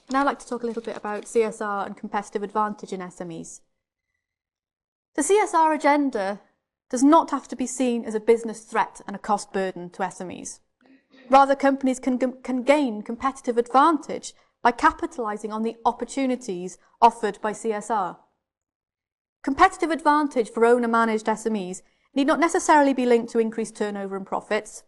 I'd now like to talk a little bit about CSR and competitive advantage in SMEs. The CSR agenda does not have to be seen as a business threat and a cost burden to SMEs. Rather, companies can gain competitive advantage by capitalising on the opportunities offered by CSR. Competitive advantage for owner-managed SMEs need not necessarily be linked to increased turnover and profits,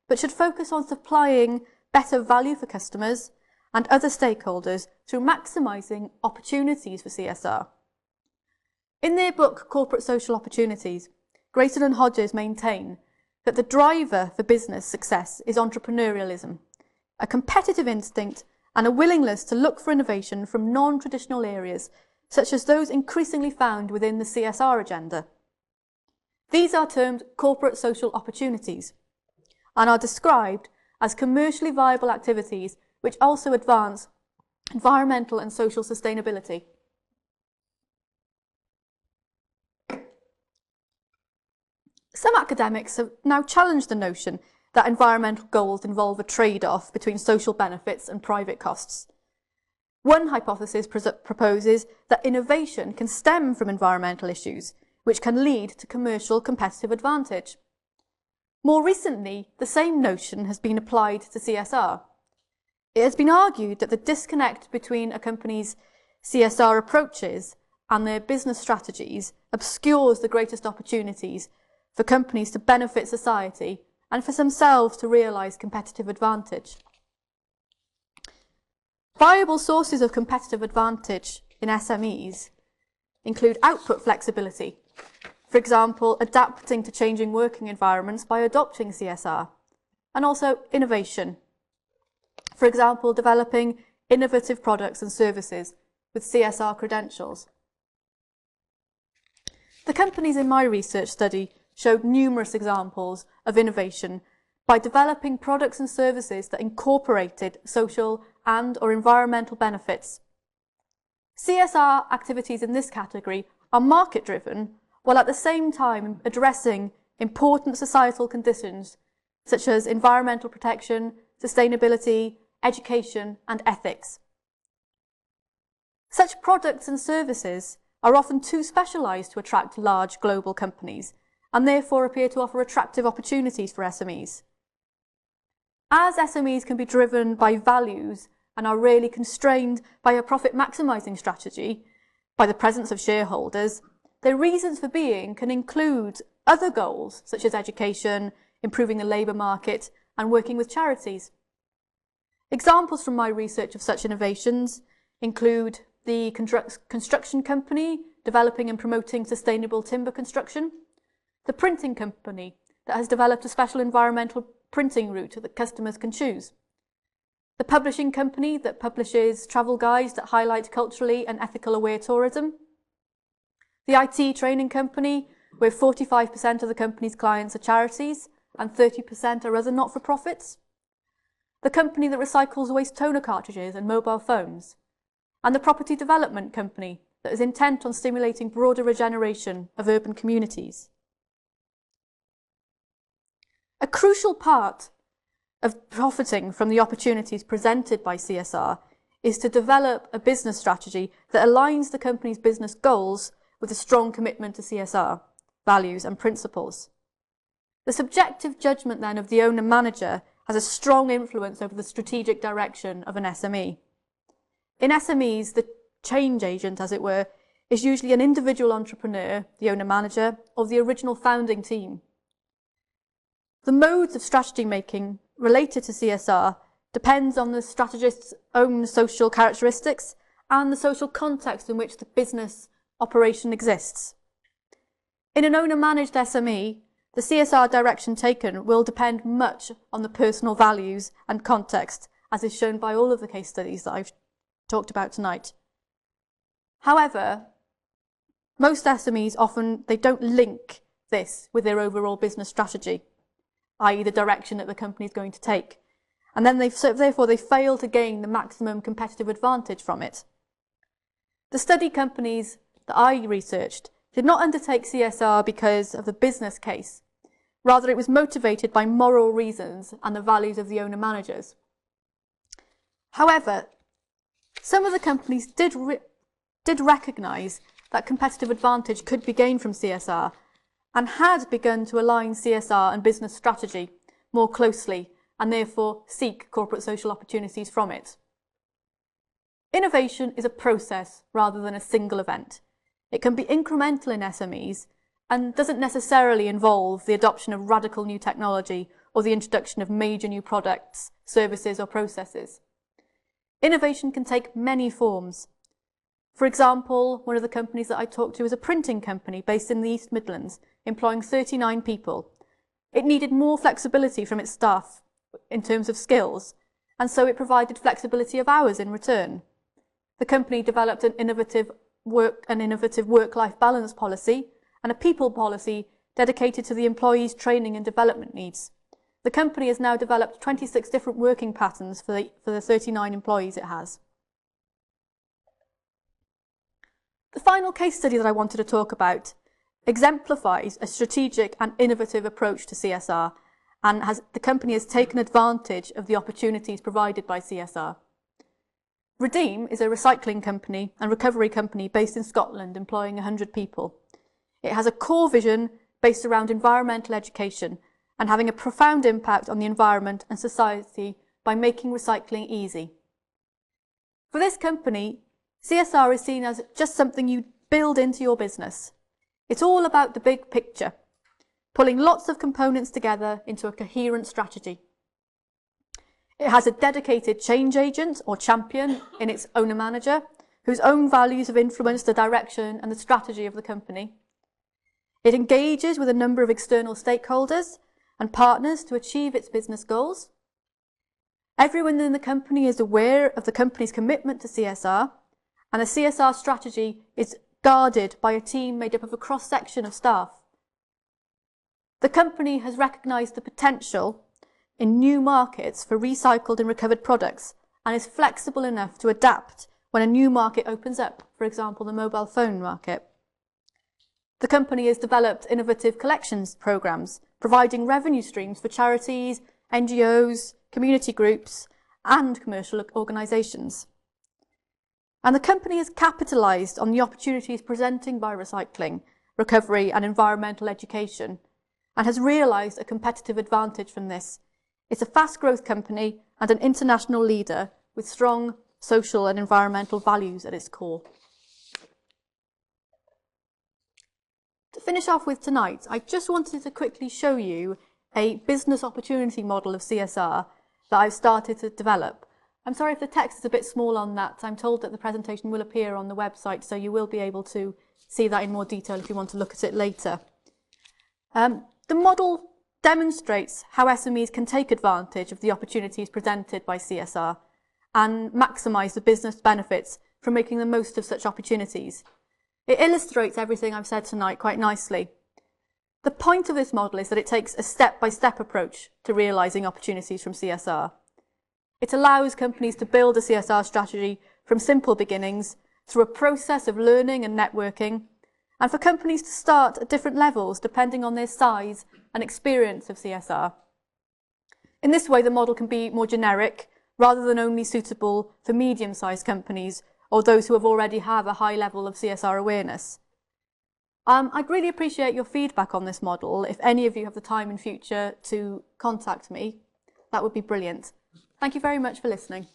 but should focus on supplying better value for customers and other stakeholders through maximising opportunities for CSR. In their book, Corporate Social Opportunities, Grayson and Hodges maintain that the driver for business success is entrepreneurialism, a competitive instinct and a willingness to look for innovation from non-traditional areas, such as those increasingly found within the CSR agenda. These are termed corporate social opportunities and are described as commercially viable activities which also advance environmental and social sustainability. Some academics have now challenged the notion that environmental goals involve a trade-off between social benefits and private costs. One hypothesis proposes that innovation can stem from environmental issues, which can lead to commercial competitive advantage. More recently, the same notion has been applied to CSR. It has been argued that the disconnect between a company's CSR approaches and their business strategies obscures the greatest opportunities for companies to benefit society and for themselves to realise competitive advantage. Viable sources of competitive advantage in SMEs include output flexibility, for example, adapting to changing working environments by adopting CSR, and also innovation, for example, developing innovative products and services with CSR credentials. The companies in my research study showed numerous examples of innovation by developing products and services that incorporated social and/or environmental benefits. CSR activities in this category are market-driven, while at the same time addressing important societal conditions such as environmental protection, sustainability, education, and ethics. Such products and services are often too specialised to attract large global companies, and therefore appear to offer attractive opportunities for SMEs. As SMEs can be driven by values and are really constrained by a profit maximising strategy, by the presence of shareholders, their reasons for being can include other goals such as education, improving the labour market, and working with charities. Examples from my research of such innovations include the construction company developing and promoting sustainable timber construction, the printing company that has developed a special environmental printing route that customers can choose, the publishing company that publishes travel guides that highlight culturally and ethical aware tourism, the IT training company where 45% of the company's clients are charities and 30% are other not-for-profits, the company that recycles waste toner cartridges and mobile phones, and the property development company that is intent on stimulating broader regeneration of urban communities. A crucial part of profiting from the opportunities presented by CSR is to develop a business strategy that aligns the company's business goals with a strong commitment to CSR, values and principles. The subjective judgment then of the owner-manager has a strong influence over the strategic direction of an SME. In SMEs, the change agent, as it were, is usually an individual entrepreneur, the owner-manager, or the original founding team. The modes of strategy making related to CSR depends on the strategist's own social characteristics and the social context in which the business operation exists. In an owner-managed SME, the CSR direction taken will depend much on the personal values and context, as is shown by all of the case studies that I've talked about tonight. However, most SMEs they don't link this with their overall business strategy, i.e. the direction that the company is going to take, and then therefore they fail to gain the maximum competitive advantage from it. The study companies that I researched did not undertake CSR because of the business case. Rather, it was motivated by moral reasons and the values of the owner-managers. However, Some of the companies did recognise that competitive advantage could be gained from CSR and had begun to align CSR and business strategy more closely and therefore seek corporate social opportunities from it. Innovation is a process rather than a single event. It can be incremental in SMEs and doesn't necessarily involve the adoption of radical new technology or the introduction of major new products, services or processes. Innovation can take many forms. For example, one of the companies that I talked to is a printing company based in the East Midlands, employing 39 people. It needed more flexibility from its staff in terms of skills, and so it provided flexibility of hours in return. The company developed an innovative work-life balance policy and a people policy dedicated to the employees' training and development needs. The company has now developed 26 different working patterns for the 39 employees it has. The final case study that I wanted to talk about exemplifies a strategic and innovative approach to CSR, and the company has taken advantage of the opportunities provided by CSR. Redeem is a recycling company and recovery company based in Scotland, employing 100 people. It has a core vision based around environmental education and having a profound impact on the environment and society by making recycling easy. For this company, CSR is seen as just something you build into your business. It's all about the big picture, pulling lots of components together into a coherent strategy. It has a dedicated change agent or champion in its owner-manager, whose own values have influenced the direction and the strategy of the company. It engages with a number of external stakeholders and partners to achieve its business goals. Everyone in the company is aware of the company's commitment to CSR, and the CSR strategy is guarded by a team made up of a cross-section of staff. The company has recognised the potential in new markets for recycled and recovered products and is flexible enough to adapt when a new market opens up, for example, the mobile phone market. The company has developed innovative collections programmes, providing revenue streams for charities, NGOs, community groups and commercial organisations. And the company has capitalised on the opportunities presented by recycling, recovery and environmental education, and has realised a competitive advantage from this. It's a fast growth company and an international leader with strong social and environmental values at its core. To finish off with tonight, I just wanted to quickly show you a business opportunity model of CSR that I've started to develop. I'm sorry if the text is a bit small on that. I'm told that the presentation will appear on the website, so you will be able to see that in more detail if you want to look at it later. The model demonstrates how SMEs can take advantage of the opportunities presented by CSR and maximise the business benefits from making the most of such opportunities. It illustrates everything I've said tonight quite nicely. The point of this model is that it takes a step-by-step approach to realising opportunities from CSR. It allows companies to build a CSR strategy from simple beginnings through a process of learning and networking, and for companies to start at different levels depending on their size and experience of CSR. In this way, the model can be more generic rather than only suitable for medium-sized companies or those who already have a high level of CSR awareness. I'd really appreciate your feedback on this model. If any of you have the time in future to contact me, that would be brilliant. Thank you very much for listening.